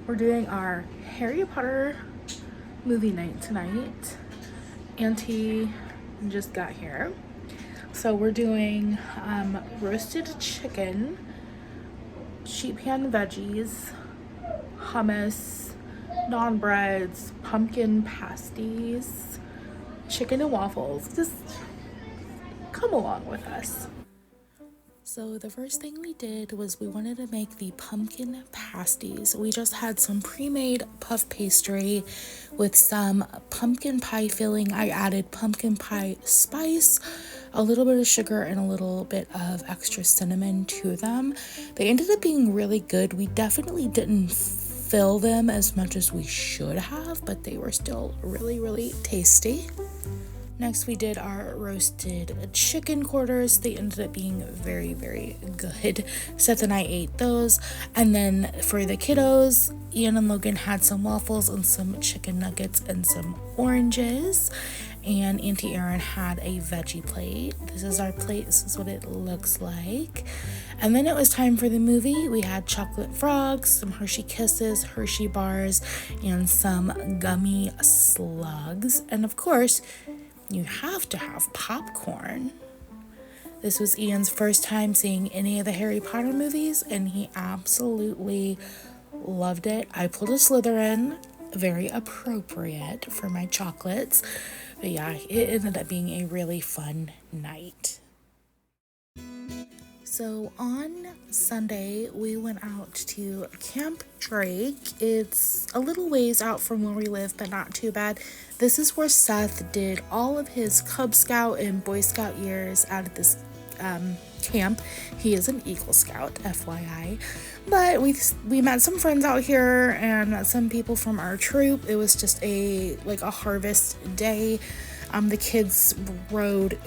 We're doing our Harry Potter movie night tonight. Auntie just got here. So we're doing roasted chicken, sheet pan veggies, hummus, naan breads, pumpkin pasties, chicken and waffles. Just come along with us. So the first thing we did was we wanted to make the pumpkin pasties. We just had some pre-made puff pastry with some pumpkin pie filling. I added pumpkin pie spice, a little bit of sugar, and a little bit of extra cinnamon to them. They ended up being really good. We definitely didn't fill them as much as we should have, but they were still really, really tasty. Next, we did our roasted chicken quarters. They ended up being very, very good. Seth and I ate those. And then for the kiddos, Ian and Logan had some waffles and some chicken nuggets and some oranges. And Auntie Erin had a veggie plate. This is our plate. This is what it looks like. And then it was time for the movie. We had chocolate frogs, some Hershey Kisses, Hershey bars, and some gummy slugs. And of course, you have to have popcorn. This was Ian's first time seeing any of the Harry Potter movies, and he absolutely loved it. I pulled a Slytherin, very appropriate for my chocolates. But yeah, it ended up being a really fun night. So on Sunday, we went out to Camp Drake. It's a little ways out from where we live, but not too bad. This is where Seth did all of his Cub Scout and Boy Scout years out at this camp. He is an Eagle Scout, FYI. But we met some friends out here and met some people from our troop. It was just a harvest day. The kids rode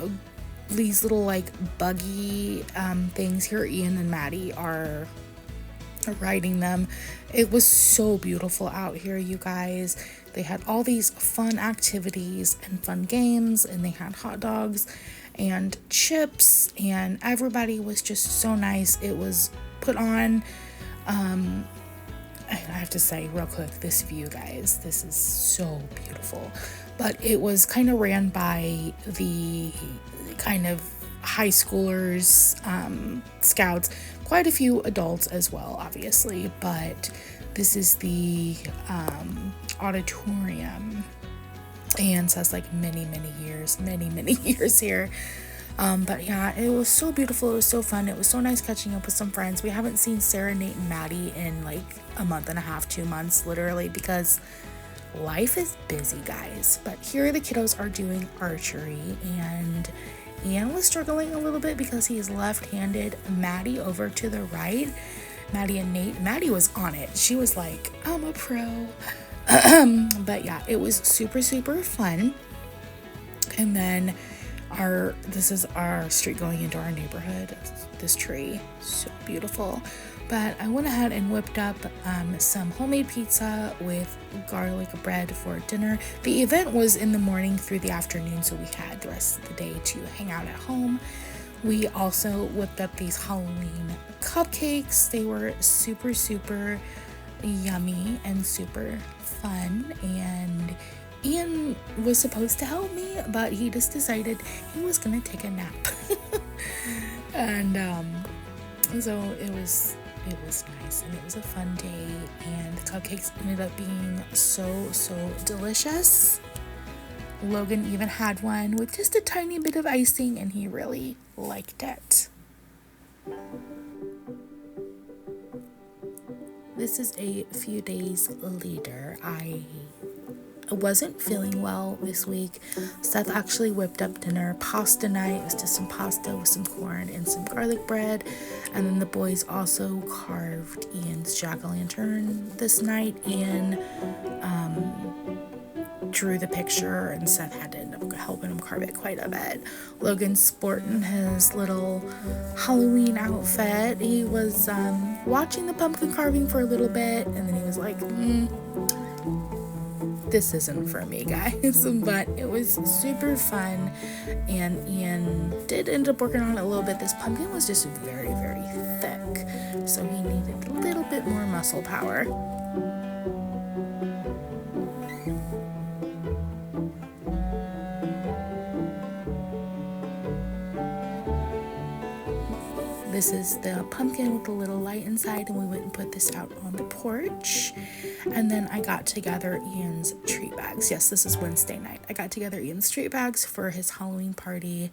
these little buggy things here. Ian and Maddie are riding them. It was so beautiful out here, you guys. They had all these fun activities and fun games, and they had hot dogs and chips, and everybody was just so nice. It was put on. I have to say real quick, this view, guys, this is so beautiful. But it was kind of ran by the kind of high schoolers, scouts, quite a few adults as well, obviously, but this is the auditorium, and so it's many years here. But yeah, it was so beautiful. It was so fun. It was so nice catching up with some friends. We haven't seen Sarah, Nate, and Maddie in a month and a half, 2 months, literally, because life is busy, guys. But here the kiddos are doing archery, and Ian was struggling a little bit because he's left-handed. Maddie over to the right. Maddie and Nate. Maddie was on it. She was like, I'm a pro. But yeah, it was super, super fun. And then this is our street going into our neighborhood. This tree, so beautiful. But I went ahead and whipped up some homemade pizza with garlic bread for dinner. The event was in the morning through the afternoon, so we had the rest of the day to hang out at home. We also whipped up these Halloween cupcakes. They were super, super yummy and super fun, and Ian was supposed to help me, but he just decided he was gonna take a nap. And so it was nice, and it was a fun day, and the cupcakes ended up being so delicious. Logan even had one with just a tiny bit of icing, and he really liked it. This is a few days later. I wasn't feeling well this week. Seth actually whipped up dinner, pasta night. It was just some pasta with some corn and some garlic bread. And then the boys also carved Ian's jack-o'-lantern this night. Ian drew the picture, and Seth had to end up helping him carve it quite a bit. Logan's sporting his little Halloween outfit. He was watching the pumpkin carving for a little bit, and then he was like, this isn't for me, guys. But it was super fun, and Ian did end up working on it a little bit. This pumpkin was just very, very thick, so he needed a little bit more muscle power. This is the pumpkin with the little light inside, and we went and put this out on the porch. And then I got together Ian's treat bags. Yes, this is Wednesday night. I got together Ian's treat bags for his Halloween party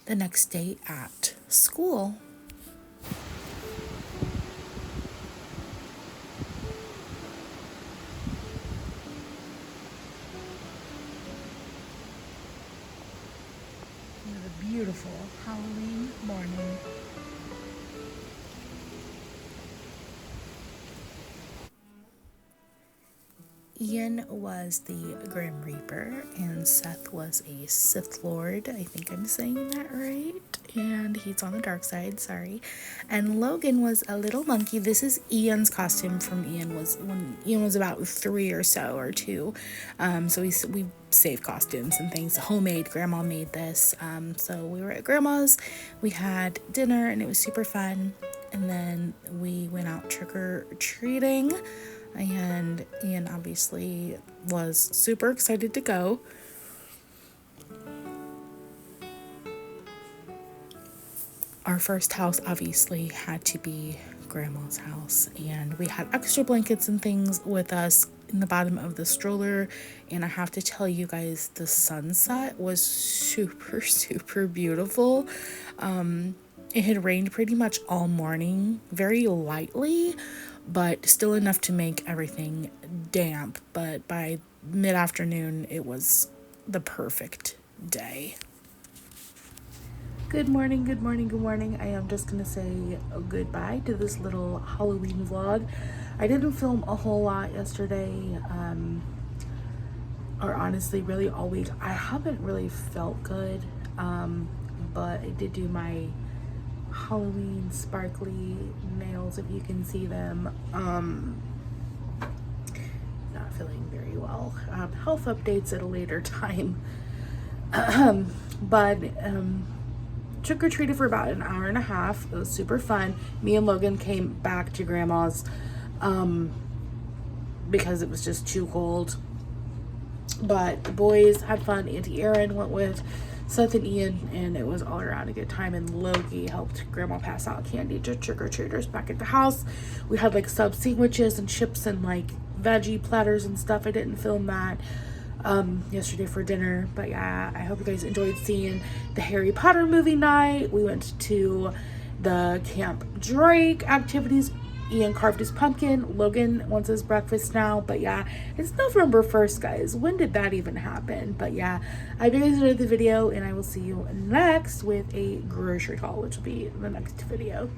the next day at school. A beautiful Halloween morning. Ian was the Grim Reaper and Seth was a Sith Lord. I think I'm saying that right. And he's on the dark side, sorry. And Logan was a little monkey. This is Ian's costume from when Ian was about 3 or so, or 2. So we saved costumes and things. Homemade. Grandma made this. So we were at Grandma's. We had dinner and it was super fun. And then we went out trick-or-treating. And Ian obviously was super excited to go. Our first house obviously had to be Grandma's house, and we had extra blankets and things with us in the bottom of the stroller. And I have to tell you guys, the sunset was super, super beautiful. It had rained pretty much all morning, very lightly, but still enough to make everything damp. But by mid-afternoon, it was the perfect day. Good morning, good morning, good morning. I am just going to say goodbye to this little Halloween vlog. I didn't film a whole lot yesterday, or honestly, really all week. I haven't really felt good, but I did do my Halloween sparkly nails, if you can see them. Not feeling very well. Health updates at a later time. But trick-or-treated for about an hour and a half. It was super fun. Me and Logan came back to Grandma's because it was just too cold. But the boys had fun. Auntie Erin went with Seth and Ian, and it was all around a good time. And Logie helped Grandma pass out candy to trick-or-treaters back at the house. We had like sub sandwiches and chips and like veggie platters and stuff. I didn't film that yesterday for dinner, but yeah, I hope you guys enjoyed seeing the Harry Potter movie night. We went to the Camp Drake activities. Ian carved his pumpkin. Logan wants his breakfast now. But yeah, it's November 1st, guys. When did that even happen? But yeah, I hope you guys enjoyed the video, and I will see you next with a grocery haul, which will be the next video.